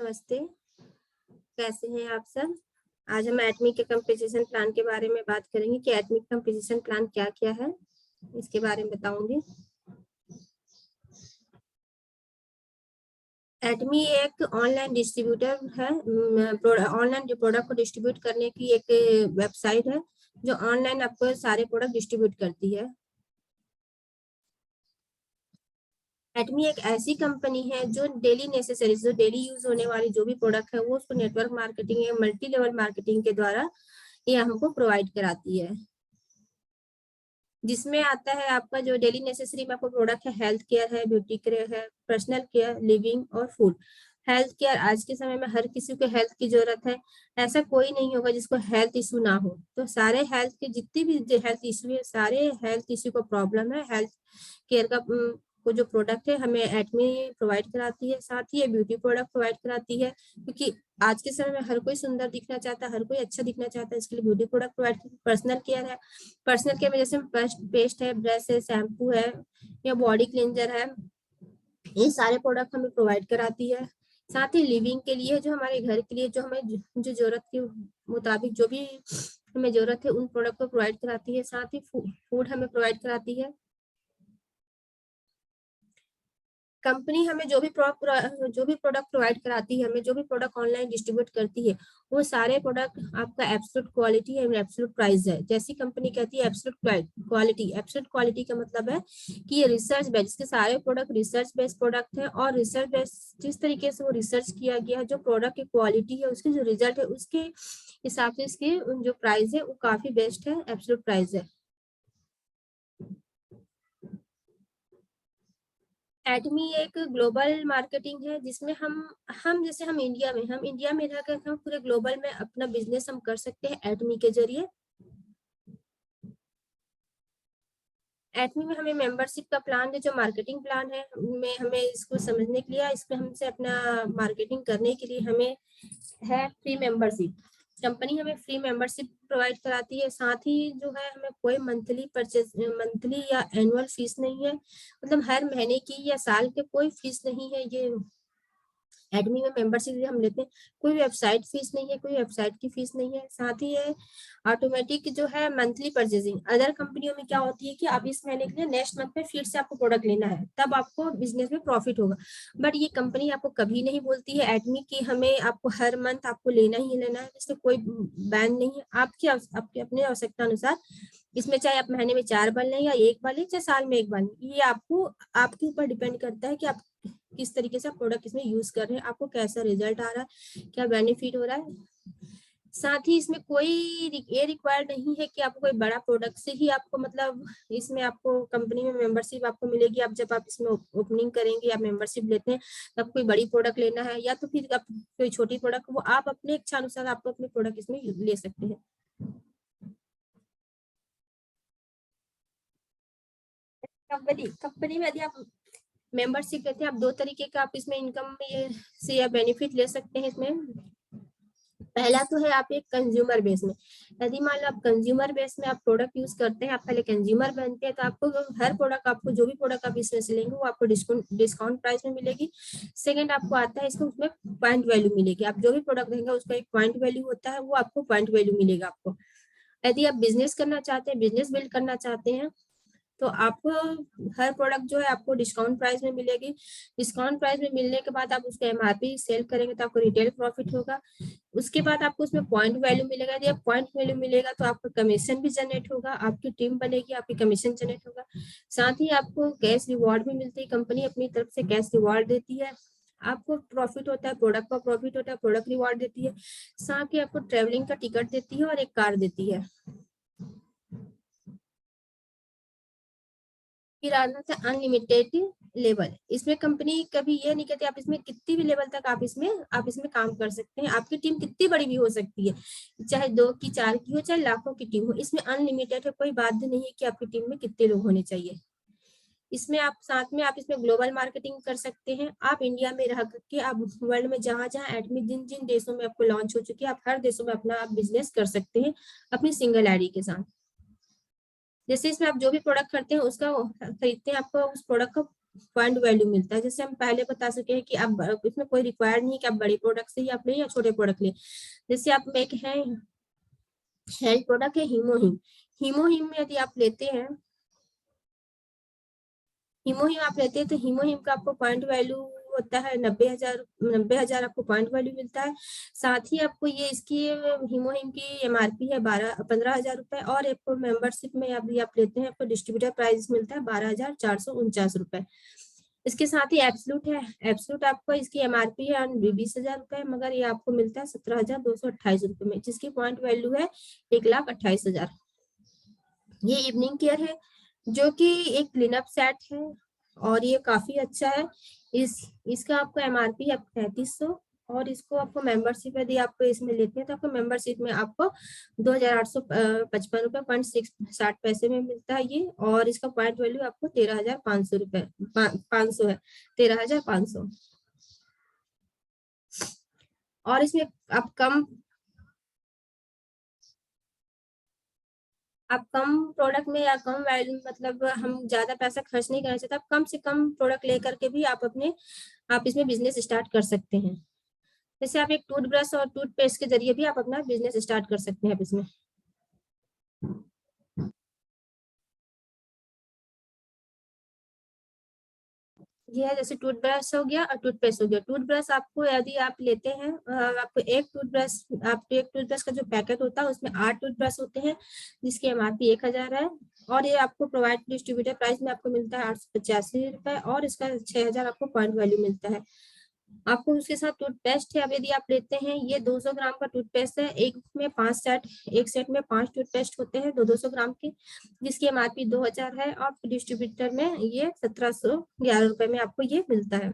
नमस्ते। कैसे हैं आप सब? आज हम एटमी के कंपोजिशन प्लान के बारे में बात करेंगे कि एटमी कंपोजिशन प्लान क्या क्या है, इसके बारे में बताऊंगी। एटमी एक ऑनलाइन डिस्ट्रीब्यूटर है। ऑनलाइन प्रोडक्ट को डिस्ट्रीब्यूट करने की एक वेबसाइट है जो ऑनलाइन आपको सारे प्रोडक्ट डिस्ट्रीब्यूट करती है। एटमी एक ऐसी कंपनी है जो डेली नेसेसरीज, जो डेली यूज होने वाली जो भी प्रोडक्ट है वो उसको नेटवर्क मार्केटिंग या मल्टी लेवल मार्केटिंग के द्वारा ये हमको प्रोवाइड कराती है, जिसमें आता है आपका जो डेली नेसेसरी में आपको प्रोडक्ट है, हेल्थ केयर है, ब्यूटी केयर है, पर्सनल केयर, लिविंग और फूड। हेल्थ केयर आज के समय में हर किसी को हेल्थ की जरूरत है। ऐसा कोई नहीं होगा जिसको हेल्थ इशू ना हो। तो सारे हेल्थ के जितनी भी हेल्थ इशू है, सारे हेल्थ इशू को प्रॉब्लम है, हेल्थ केयर का को जो प्रोडक्ट है हमें एटमी प्रोवाइड कराती है। साथ ही ये ब्यूटी प्रोडक्ट प्रोवाइड कराती है, क्योंकि आज के समय में हर कोई सुंदर दिखना चाहता है, हर कोई अच्छा दिखना चाहता है, इसके लिए beauty product provide. Personal care है, पर्सनल केयर में जैसे पेस्ट है, ब्रश है, शैम्पू है या बॉडी क्लींजर है, ये सारे प्रोडक्ट हमें प्रोवाइड कराती है। साथ ही लिविंग के लिए, जो हमारे घर के लिए जो हमें जो जरूरत के मुताबिक जो भी हमें जरूरत है उन प्रोडक्ट को प्रोवाइड कराती है। साथ ही फूड हमें प्रोवाइड कराती है। कंपनी हमें जो भी प्रोडक्ट प्रोवाइड कराती है, हमें जो भी प्रोडक्ट ऑनलाइन डिस्ट्रीब्यूट करती है, वो सारे प्रोडक्ट आपका एब्सोल्यूट क्वालिटी है, एब्सोल्यूट प्राइस है। जैसी कंपनी कहती है एब्सोल्यूट क्वालिटी, एब्सोल्यूट क्वालिटी का मतलब है कि ये रिसर्च बेस्ड, इसके सारे प्रोडक्ट रिसर्च बेस्ड प्रोडक्ट है, और रिसर्च बेस्ड जिस तरीके से वो रिसर्च किया गया है, जो प्रोडक्ट की क्वालिटी है, उसके जो रिजल्ट है, उसके हिसाब से इसकी जो प्राइस है वो काफी बेस्ट है, एब्सोल्यूट प्राइस है। एटमी एक ग्लोबल मार्केटिंग है, जिसमें हम जैसे हम इंडिया में रहकर हम पूरे ग्लोबल में अपना बिजनेस हम कर सकते हैं एटमी के जरिए। एटमी में हमें मेंबरशिप का प्लान है, जो मार्केटिंग प्लान है, में हमें इसको समझने के लिए, इसमें हमसे अपना मार्केटिंग करने के लिए हमें है फ्री मेंबरशिप। कंपनी हमें फ्री मेंबरशिप प्रोवाइड कराती है। साथ ही जो है हमें कोई मंथली या एनुअल फीस नहीं है, मतलब हर महीने की या साल के कोई फीस नहीं है। ये एडमी में मेंबरशिप हम लेते हैं, कोई वेबसाइट फीस नहीं है, कोई वेबसाइट की फीस नहीं है। साथ ही है ऑटोमेटिक जो है मंथली परचेजिंग। अदर कंपनियों में क्या होती है कि आप इस महीने के लिए नेक्स्ट मंथ में फिर से आपको प्रोडक्ट लेना है, तब आपको बिजनेस में प्रॉफिट होगा। बट ये कंपनी आपको कभी नहीं बोलती है एडमी की हमें आपको हर मंथ आपको लेना ही लेना है, इससे कोई बैन नहीं है। आपके अपने आवश्यकता अनुसार इसमें चाहे आप महीने में 4 बार लें या 1 बार लें, चाहे साल में 1 बार लें, ये आपके ऊपर डिपेंड करता है कि आप किस तरीके से आप प्रोडक्ट इसमें यूज कर रहे हैं, आपको कैसा रिजल्ट आ रहा है, क्या बेनिफिट हो रहा है। साथ ही इसमें कोई ये रिक्वायर्ड नहीं है कि आपको कोई बड़ा प्रोडक्ट से ही आपको, मतलब इसमें आपको कंपनी में मेंबरशिप आपको मिलेगी। आप जब आप इसमें ओपनिंग करेंगे, आप मेंबरशिप लेते हैं, तब कोई बड़ी प्रोडक्ट लेना है या तो फिर आप कोई छोटी प्रोडक्ट, वो आप अपने इच्छा अनुसार आपको अपने प्रोडक्ट इसमें ले सकते हैं। कंपनी में यदि आप मेंबरशिप लेते हैं, आप 2 तरीके का आप इसमें इनकम से या बेनिफिट ले सकते हैं इसमें। पहला तो है आप एक कंज्यूमर बेस में, यदि मान लो आप कंज्यूमर बेस में आप प्रोडक्ट यूज करते हैं, आप पहले कंज्यूमर बनते हैं, तो आपको हर प्रोडक्ट, आपको जो भी प्रोडक्ट आप इसमें से लेंगे वो आपको डिस्काउंट प्राइस में मिलेगी। सेकंड आपको आता है इसको, उसमें पॉइंट वैल्यू मिलेगी। आप जो भी प्रोडक्ट लेंगे उसका एक पॉइंट वैल्यू होता है, वो आपको पॉइंट वैल्यू मिलेगा आपको। यदि आप बिजनेस करना चाहते हैं, बिजनेस बिल्ड करना चाहते हैं, तो आपको हर प्रोडक्ट जो है आपको डिस्काउंट प्राइस में मिलेगी। डिस्काउंट प्राइस में मिलने के बाद आप उसका एमआरपी सेल करेंगे तो आपको रिटेल प्रॉफिट होगा। उसके बाद आपको उसमें पॉइंट वैल्यू मिलेगा। यदि आप पॉइंट वैल्यू मिलेगा तो आपका कमीशन भी जनरेट होगा, आपकी टीम बनेगी, आपकी कमीशन जनरेट होगा। साथ ही आपको कैश रिवॉर्ड भी मिलती है, कंपनी अपनी तरफ से कैश रिवॉर्ड देती है। आपको प्रॉफिट होता है, प्रोडक्ट का प्रॉफिट होता है, प्रोडक्ट रिवॉर्ड देती है। साथ ही आपको ट्रेवलिंग का टिकट देती है और एक कार देती है। फिर आता था अनलिमिटेड लेवल। इसमें कंपनी कभी ये नहीं कहती आप इसमें कितनी भी लेवल तक आप इसमें काम कर सकते हैं। आपकी टीम कितनी बड़ी भी हो सकती है, चाहे 2 की 4 की हो, चाहे लाखों की टीम हो, इसमें अनलिमिटेड है, कोई बाध्य नहीं है कि आपकी टीम में कितने लोग होने चाहिए। इसमें आप साथ में आप इसमें ग्लोबल मार्केटिंग कर सकते हैं। आप इंडिया में रह करके आप वर्ल्ड में जहां जहां एडमी जिन जिन देशों में आपको लॉन्च हो चुकी है, आप हर देशों में अपना आप बिजनेस कर सकते हैं अपनी सिंगल आईडी के साथ। जैसे इसमें आप जो भी प्रोडक्ट करते हैं उसका खरीदते हैं, आपको उस प्रोडक्ट का पॉइंट वैल्यू मिलता है। जैसे हम पहले बता सके हैं कि आप इसमें कोई रिक्वायर्ड नहीं है कि आप बड़े प्रोडक्ट से ही आप लें या छोटे प्रोडक्ट लें। जैसे आप एक है हेल्थ प्रोडक्ट है हीमोहिम, हीमोहिम में यदि आप लेते हैं, हीमोहिम आप लेते हैं तो हीमोहिम का आपको पॉइंट वैल्यू होता है 90,000 आपको पॉइंट वैल्यू मिलता है। साथ ही आपको ये इसकी हीमोहिम की एमआरपी है 15,000 रुपए, और आपको मेंबरशिप में अभी आप लेते हैं आपको डिस्ट्रीब्यूटर प्राइस मिलता है 12,449 रुपए। इसके साथ ही एब्सोल्यूट है, एब्सोल्यूट आपको इसकी एमआरपी है 20,000 रुपए, मगर ये आपको मिलता है 17,228 रुपए में, जिसकी पॉइंट वैल्यू है 1,28,000। ये इवनिंग केयर है जो कि एक क्लीनअप सेट है और ये काफी अच्छा है। इसका आपको एमआरपी है 3,500, और इसको आपको मेंबरशिप यदि आप इसमें लेते हैं तो आपको मेंबरशिप में आपको 2,855 रुपए 60 पैसे में मिलता है ये, और इसका पॉइंट वैल्यू आपको 13,500 रुपए 500 है, 13,500। और इसमें आप कम प्रोडक्ट में या कम वैल्यू, मतलब हम ज्यादा पैसा खर्च नहीं करना चाहते, आप कम से कम प्रोडक्ट लेकर के भी आप इसमें बिजनेस स्टार्ट कर सकते हैं। जैसे आप एक टूथब्रश और टूथपेस्ट के जरिए भी आप अपना बिजनेस स्टार्ट कर सकते हैं आप इसमें। ये है जैसे टूथब्रश हो गया और टूथपेस्ट हो गया। टूथब्रश आपको यदि आप लेते हैं आपको एक टूथब्रश का जो पैकेट होता है उसमें 8 टूथब्रश होते हैं, जिसकी एमआरपी 1,000 है, और ये आपको प्रोवाइड डिस्ट्रीब्यूटर प्राइस में आपको मिलता है 885 रुपए, और इसका 6,000 आपको पॉइंट वैल्यू मिलता है। आपको उसके साथ टूथपेस्ट है, अब यदि आप लेते हैं ये 200 ग्राम का टूथपेस्ट है, एक सेट में 5 टूथपेस्ट होते हैं 200 ग्राम के, जिसकी एमआरपी 2,000 है, और डिस्ट्रीब्यूटर में ये 1,711 रुपए में आपको ये मिलता है,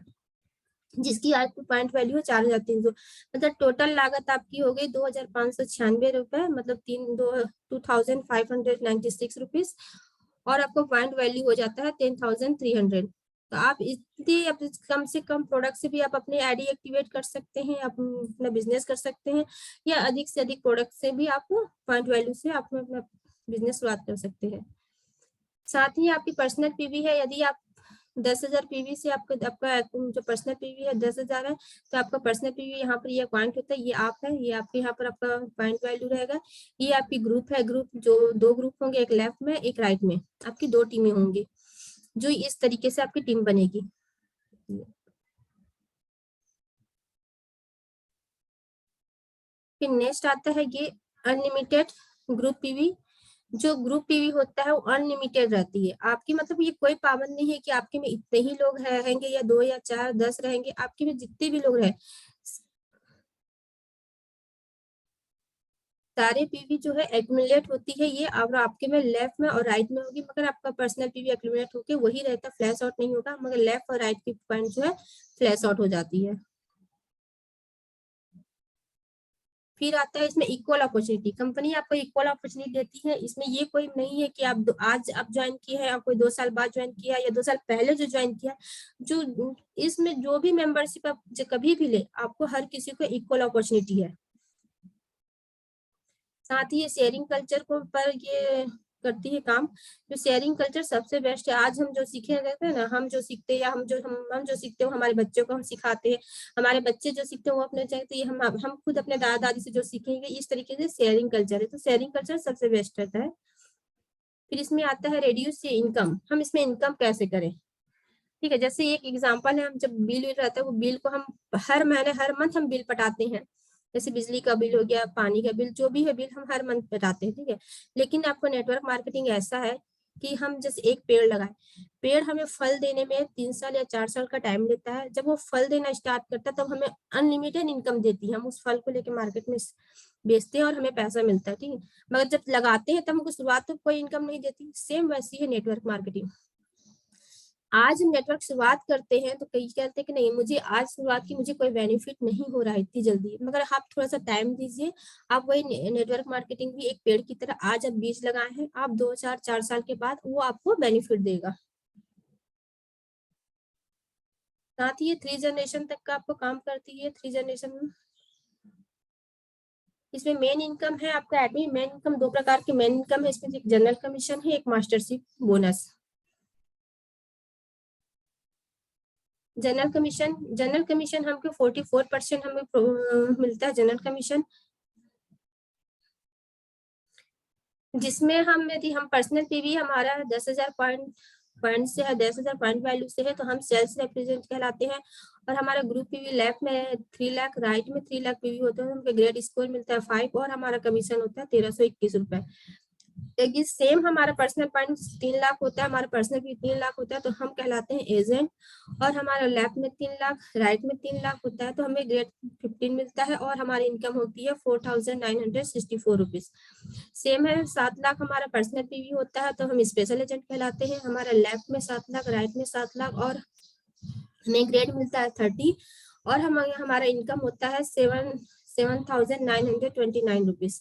जिसकी आपको पॉइंट वैल्यू है 4,300। मतलब टोटल लागत आपकी हो गई 2,596 रुपए, मतलब 2,596 रुपीज, और आपको पॉइंट वैल्यू हो जाता है 10,300। तो आप कम से कम प्रोडक्ट से भी आप अपने आईडी एक्टिवेट कर सकते हैं, आप अपना बिजनेस कर सकते हैं, या अधिक से अधिक प्रोडक्ट से भी आप पॉइंट वैल्यू से आप अपना बिजनेस शुरुआत कर सकते हैं। साथ ही आपकी पर्सनल पीवी है, यदि आप 10,000 पीवी से आपका जो पर्सनल पीवी है 10,000 है, तो आपका पर्सनल पीवी यहाँ पर ये पॉइंट होता है, ये आप है, ये आपके यहाँ पर आपका पॉइंट वैल्यू रहेगा। ये आपकी ग्रुप है, ग्रुप जो 2 ग्रुप होंगे, एक लेफ्ट में एक राइट में, आपकी 2 टीमें होंगी, जो इस तरीके से आपकी टीम बनेगी। फिर नेक्स्ट आता है ये अनलिमिटेड ग्रुप पीवी। जो ग्रुप पीवी होता है वो अनलिमिटेड रहती है आपकी, मतलब ये कोई पाबंद नहीं है कि आपके में इतने ही लोग रहेंगे या 2 या 4 10 रहेंगे, आपके में जितने भी लोग रहे, सारे पीवी जो है एक्यूमुलेट होती है ये, और आपके में लेफ्ट में और राइट में होगी, मगर आपका पर्सनल पीवी एक्यूमुलेट होके वही रहता, फ्लैश आउट नहीं होगा, मगर लेफ्ट और राइट की पॉइंट जो है फ्लैश आउट हो जाती है। फिर आता है इसमें इक्वल अपॉर्चुनिटी, कंपनी आपको इक्वल अपॉर्चुनिटी देती है। इसमें ये कोई नहीं है कि आज आप ज्वाइन किए हैं, आप कोई 2 साल बाद ज्वाइन किया या 2 साल पहले जो ज्वाइन किया, जो इसमें जो भी मेंबरशिप आप कभी भी ले, आपको हर किसी को इक्वल अपॉर्चुनिटी है। साथ ही ये शेयरिंग कल्चर को पर ये करती है काम। जो शेयरिंग कल्चर सबसे बेस्ट है। आज हम जो सीखे रहते हैं ना, हम जो सीखते हैं या हम जो सीखते हो हमारे बच्चों को हम सिखाते हैं, हमारे बच्चे जो सीखते हैं वो अपने चाहते हैं, हम खुद अपने दादा दादी से जो सीखेंगे, इस तरीके से शेयरिंग कल्चर है, तो शेयरिंग कल्चर सबसे बेस्ट रहता है। फिर इसमें आता है रेड्यूस इनकम, हम इसमें इनकम कैसे करें। ठीक है, जैसे एक एग्जांपल है, हम जब बिल रहता है वो बिल को हम हर महीने हर मंथ हम बिल पटाते हैं, जैसे बिजली का बिल हो गया, पानी का बिल, जो भी है बिल हम हर मंथ पटाते हैं। ठीक है, लेकिन आपको नेटवर्क मार्केटिंग ऐसा है कि हम जैसे एक पेड़ लगाए, पेड़ हमें फल देने में 3 साल या 4 साल का टाइम लेता है, जब वो फल देना स्टार्ट करता है तब हमें अनलिमिटेड इनकम देती है, हम उस फल को लेके मार्केट में बेचते हैं और हमें पैसा मिलता है। ठीक है, मगर जब लगाते हैं तब हमको शुरुआत तो कोई इनकम नहीं देती, सेम वैसी है नेटवर्क मार्केटिंग। आज हम नेटवर्क शुरुआत करते हैं तो कई कहते हैं कि नहीं, मुझे आज शुरुआत की मुझे कोई बेनिफिट नहीं हो रहा है इतनी जल्दी, मगर आप थोड़ा सा टाइम दीजिए। आप वही नेटवर्क मार्केटिंग भी एक पेड़ की तरह, आज आप बीज लगाए हैं, आप 2 4 4 साल के बाद वो आपको बेनिफिट देगा। साथ ही ये 3 जनरेशन तक का आपको काम करती है, 3 जनरेशन में। इसमें मेन इनकम है आपका एडमिन, मेन इनकम 2 प्रकार की मेन इनकम है इसमें, एक जनरल कमीशन है, एक मास्टरशिप बोनस। जनरल कमीशन हमको 44% हमें मिलता है जनरल कमीशन, जिसमें हम यदि हम पर्सनल पीवी हमारा 10,000 पॉइंट से है, 10,000 पॉइंट वैल्यू से है, तो हम सेल्स रिप्रेजेंट कहलाते हैं। और हमारा ग्रुप पीवी लेफ्ट में 3 लाख, राइट में 3 लाख पीवी होता है, हमको ग्रेड स्कोर मिलता है 5 और हमारा कमीशन होता है 1321 रुपए। लेकिन सेम हमारा पर्सनल पॉइंट 3 लाख होता है, हमारा पर्सनल भी 3 लाख होता है, तो हम कहलाते हैं एजेंट। और हमारा लेफ्ट में 3 लाख, राइट में 3 लाख होता है, तो हमें ग्रेड 15 मिलता है और हमारी इनकम होती है 4,964 रुपीज। सेम है, 7 लाख हमारा पर्सनल पीवी होता है, तो हम स्पेशल एजेंट कहलाते हैं। हमारा लेफ्ट में 7 लाख, राइट में 7 लाख और हमें ग्रेड मिलता है 30 और हमारा इनकम होता है 7,929 रुपीज।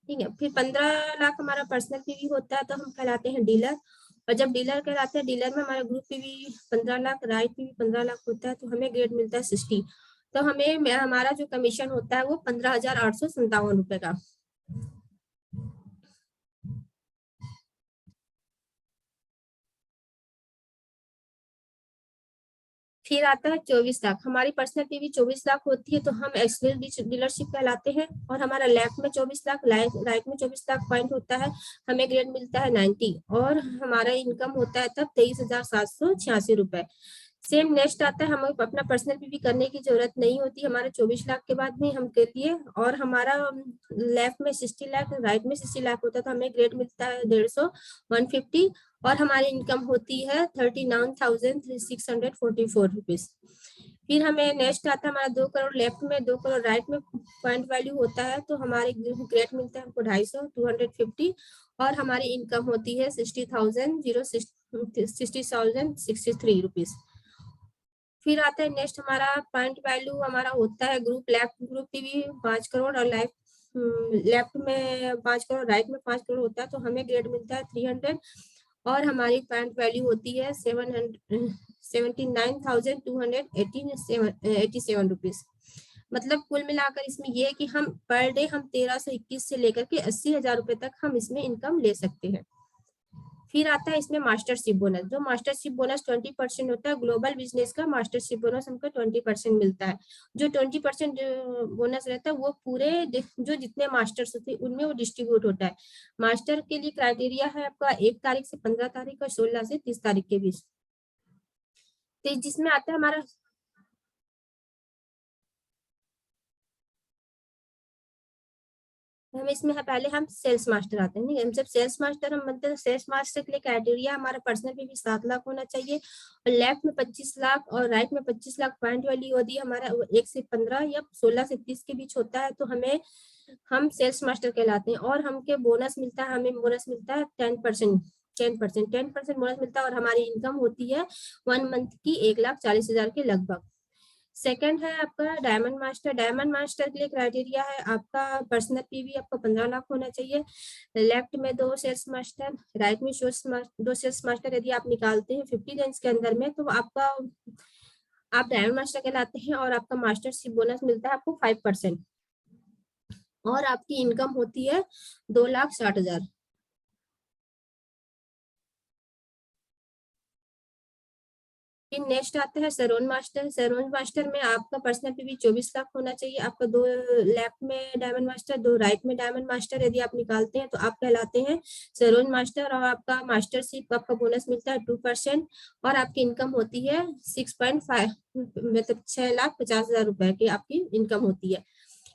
ठीक है, फिर 15 लाख हमारा पर्सनल पीवी होता है, तो हम कहलाते हैं डीलर। और जब डीलर कहलाते हैं, डीलर में हमारा group PV 15 lakh, right PV 15 lakh होता है, तो हमें ग्रेड मिलता है 60। तो हमें हमारा जो कमीशन होता है वो 15,857 रुपए का। फिर आता है 24 लाख, हमारी पर्सनल पीवी 24 लाख होती है, तो हम एक्सक्लूसिव डीलरशिप कहलाते हैं। और हमारा लेफ्ट में 24 लाख, राइट में 24 लाख पॉइंट होता है, हमें ग्रेड मिलता है 90 और हमारा इनकम होता है तब 23,786 रुपए। सेम नेक्स्ट आता है, हमें अपना पर्सनल पीवी करने की जरूरत नहीं होती हमारे 24 लाख के बाद भी हम कर लिए। और हमारा लेफ्ट में 60 लाख, राइट में 60 लाख होता है, तो हमें ग्रेड मिलता है 150, 150 और हमारी इनकम होती है 39,644 रुपीज। फिर हमें नेक्स्ट आता है हमारा 2 करोड़ लेफ्ट में, 2 करोड़ राइट में पॉइंट वैल्यू होता है, तो हमारे ग्रेड मिलता है हमको 250, 250 और हमारी इनकम होती है 60,063 रुपीज। फिर आता है नेक्स्ट हमारा पॉइंट वैल्यू हमारा होता है group left, group PV 5 crore और लेफ्ट में 5 करोड़, राइट में 5 करोड़ होता है, तो हमें ग्रेड मिलता है 300 और हमारी पॉइंट वैल्यू होती है 79,287 रुपीज। मतलब कुल मिलाकर इसमें ये है कि हम पर डे हम 1321 से लेकर के 80,000 रुपए तक हम इसमें इनकम ले सकते हैं। फिर आता है इसमें मास्टरशिप बोनस, जो मास्टरशिप बोनस 20% होता है। ग्लोबल बिजनेस का मास्टरशिप बोनस हमको 20% मिलता है। जो 20% बोनस रहता है वो पूरे जो जितने मास्टर्स होते हैं उनमें वो डिस्ट्रीब्यूट होता है। मास्टर के लिए क्राइटेरिया है आपका 1 तारीख से 15 तारीख और 16 से 30 तारीख के बीच। तो जिसमें आता है हमारा हम इसमें है, पहले हम सेल्स मास्टर आते हैं। हम जब सेल्स मास्टर हम बनते हैं, सेल्स मास्टर के लिए क्राइटेरिया हमारा पर्सनल पे भी 7 लाख होना चाहिए और लेफ्ट में 25 लाख और राइट में 25 लाख पॉइंट वाली यदि हमारा 1 से 15 या 16 से 30 के बीच होता है, तो हम सेल्स मास्टर कहलाते हैं। और हमके बोनस मिलता है, हमें बोनस मिलता है 10%, 10% बोनस मिलता है और हमारी इनकम होती है 1 मंथ की 1,40,000 के लगभग। सेकंड है आपका डायमंड मास्टर। डायमंड मास्टर के लिए क्राइटेरिया है आपका पर्सनल पीवी आपका 15 लाख होना चाहिए। लेफ्ट में 2 सेल्स मास्टर, राइट में 2 सेल्स मास्टर यदि आप निकालते हैं 50 रेंज के अंदर में, तो आप डायमंड मास्टर कहलाते हैं और आपका मास्टरशिप बोनस मिलता है आपको 5% और आपकी इनकम होती है 2,60,000। फिर नेक्स्ट आता है सैरोन मास्टर। सैरोन मास्टर में आपका पर्सनल पीवी 24 लाख होना चाहिए। आपका 2 लेफ्ट में डायमंड मास्टर, 2 राइट में डायमंड मास्टर यदि आप निकालते हैं तो आप कहलाते हैं सैरोन मास्टर और आपका मास्टरशिप आपका बोनस मिलता है 2% और आपकी इनकम होती है 6.5 मतलब 6,50,000 रुपए की आपकी इनकम होती है।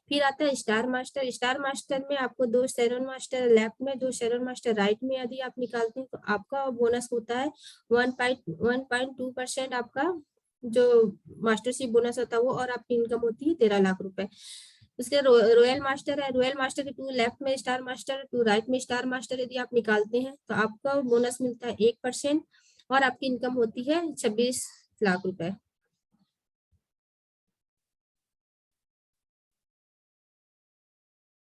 फिर आता है स्टार मास्टर। स्टार मास्टर में आपको 2 शेरोन मास्टर लेफ्ट में, 2 शेरोन मास्टर राइट में यदि आप निकालते हैं तो आपका बोनस होता है 1.2% आपका जो मास्टरशिप बोनस होता है वो और आपकी इनकम होती है 13 लाख रुपए। उसके रॉयल मास्टर है। रॉयल मास्टर के 2 लेफ्ट में स्टार मास्टर, 2 राइट में स्टार मास्टर यदि आप निकालते हैं तो आपका बोनस मिलता है 1% और आपकी इनकम होती है 26 लाख रुपए।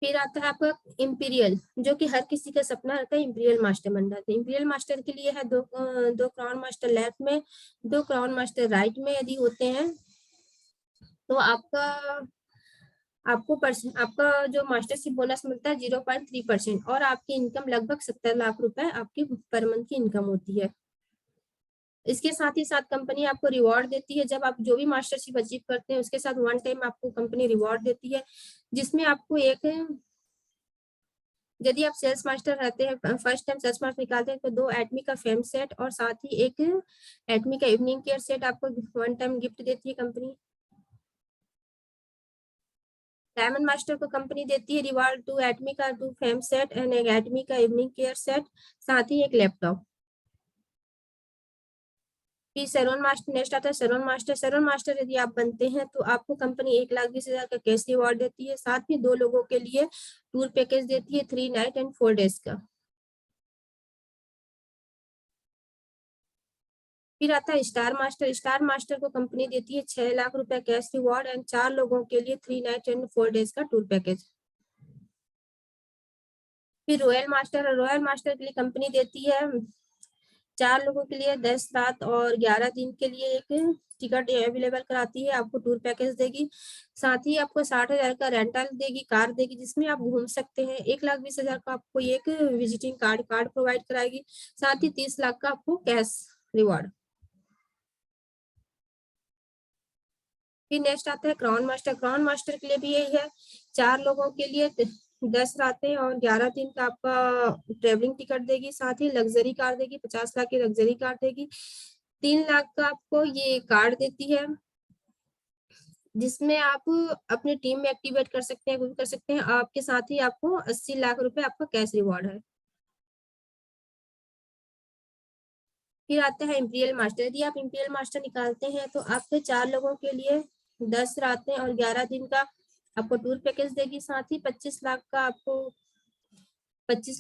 फिर आता है आपका इंपीरियल, जो कि हर किसी का सपना रहता है। इंपीरियल मास्टर बनना है। इंपीरियल मास्टर के लिए है 2 क्राउन मास्टर लेफ्ट में, 2 क्राउन मास्टर राइट में यदि होते हैं तो आपका जो मास्टरशिप बोनस मिलता है 0.3% और आपकी इनकम लगभग 70 लाख रुपए आपकी पर मंथ की इनकम होती है। इसके साथ ही साथ कंपनी आपको रिवॉर्ड देती है। जब आप जो भी मास्टरशिप अचीव करते हैं उसके साथ वन टाइम आपको कंपनी रिवॉर्ड देती है, जिसमें आपको एक, यदि आप सेल्स मास्टर रहते हैं, फर्स्ट टाइम सेल्स मास्टर निकालते हैं, तो 2 एटमी का फेम सेट और साथ ही एक एटमी का इवनिंग केयर सेट आपको वन टाइम गिफ्ट देती है कंपनी। डायमंड मास्टर को कंपनी देती है रिवार्ड 2 एटमी का 2 फेम सेट एंड एक एटमी का इवनिंग केयर सेट, साथ ही एक लैपटॉप। फिर सैरोन मास्टर नेक्स्ट आता है सैरोन मास्टर। सैरोन मास्टर यदि आप बनते हैं तो आपको कंपनी 1,20,000 का कैश रिवॉर्ड देती है, साथ ही 2 लोगों के लिए टूर पैकेज देती है 3 नाइट एंड 4 डेज का। फिर आता है स्टार मास्टर। स्टार मास्टर को कंपनी देती है 6 लाख रुपए कैश रिवॉर्ड एंड 4 लोगों के लिए 3 नाइट एंड 4 डेज का टूर पैकेज। फिर रॉयल मास्टर। रॉयल मास्टर के लिए कंपनी देती है 4 लोगों के लिए 10 रात और 11 दिन के लिए एक टिकट अवेलेबल कराती है, आपको टूर पैकेज देगी, साथ ही आपको 60,000 का रेंटल देगी, कार देगी जिसमें आप घूम सकते हैं। 1,20,000 का आपको एक विजिटिंग कार्ड प्रोवाइड कराएगी, साथ ही 30 लाख का आपको कैश रिवॉर्ड। फिर नेक्स्ट आता है क्राउन मास्टर। क्राउन मास्टर के लिए भी यही है, 4 लोगों के लिए 10 रातें और 11 दिन का आपका ट्रेवलिंग टिकट देगी, साथ ही लग्जरी कार देगी, 50 लाख की लग्जरी कार देगी, 3 लाख का आपको ये कार्ड देती है जिसमें आप अपनी टीम में एक्टिवेट कर सकते हैं, कुछ कर सकते हैं आपके, साथ ही आपको 80 लाख रुपए आपका कैश रिवॉर्ड है। फिर आता है इंपीरियल मास्टर। यदि आप इंपीरियल मास्टर निकालते हैं तो आपके 4 लोगों के लिए 10 रातें और 11 दिन का आपको टूर पैकेज देगी, साथ ही 25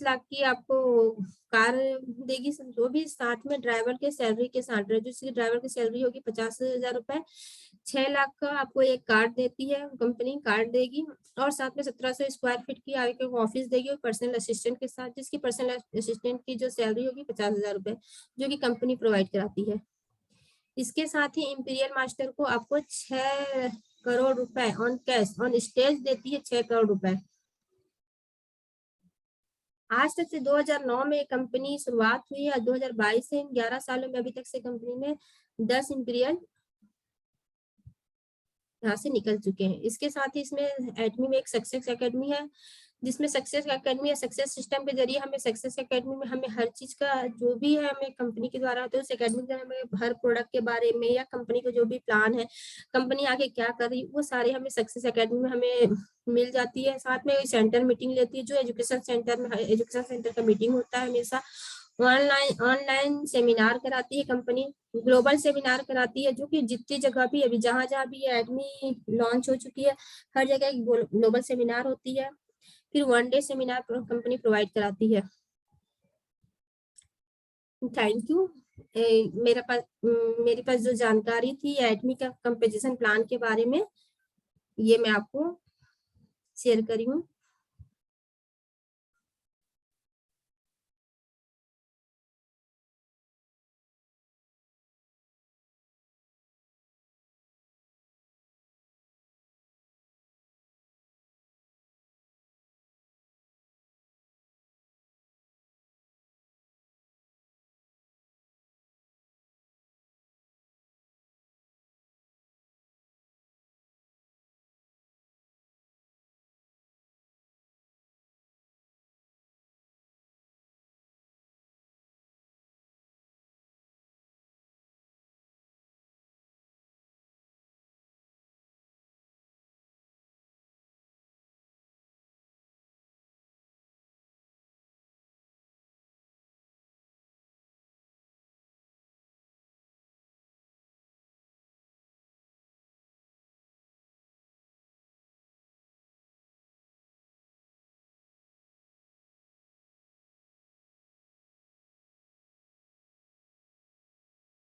लाख की आपको कार देगी, जो भी साथ में ड्राइवर के सैलरी के साथ, जो ड्राइवर की सैलरी होगी 50,000 रुपए। 6 लाख का आपको एक कार्ड देती है कंपनी, कार्ड देगी, और साथ में 1700 स्क्वायर फीट की आपको ऑफिस देगी और पर्सनल असिस्टेंट के साथ, जिसकी पर्सनल असिस्टेंट की जो सैलरी होगी 50,000 रुपए, जो कि कंपनी प्रोवाइड कराती है। इसके साथ ही इंपीरियल मास्टर को आपको 6 करोड़ रुपए ऑन कैश ऑन स्टेज देती है, 6 करोड़ रुपए। आज तक से 2009 में कंपनी शुरुआत हुई है, 2022 से 11 सालों में अभी तक से कंपनी में 10 इंपीरियल यहाँ से निकल चुके हैं। इसके साथ ही इसमें एडमी में एक सक्सेस एकेडमी है, जिसमें सक्सेस एकेडमी या सक्सेस सिस्टम के जरिए हमें सक्सेस एकेडमी में हमें हर चीज का जो भी है हमें कंपनी के द्वारा होता है, उस एकेडमी के हमें हर प्रोडक्ट के बारे में या कंपनी को जो भी प्लान है, कंपनी आगे क्या कर रही है, वो सारे हमें सक्सेस एकेडमी में हमें मिल जाती है। साथ में सेंटर मीटिंग लेती है, जो एजुकेशन सेंटर में एजुकेशन सेंटर का मीटिंग होता है हमेशा। ऑनलाइन सेमिनार कराती है कंपनी, ग्लोबल सेमिनार कराती है, जो कि जितनी जगह भी अभी जहां जहां भी ये एडमी लॉन्च हो चुकी है हर जगह ग्लोबल सेमिनार होती है। फिर 1 डे सेमिनार कंपनी प्रोवाइड कराती है। Thank you. मेरे पास जो जानकारी थी एडमी का कंपोजिशन प्लान के बारे में, ये मैं आपको शेयर करी हूँ।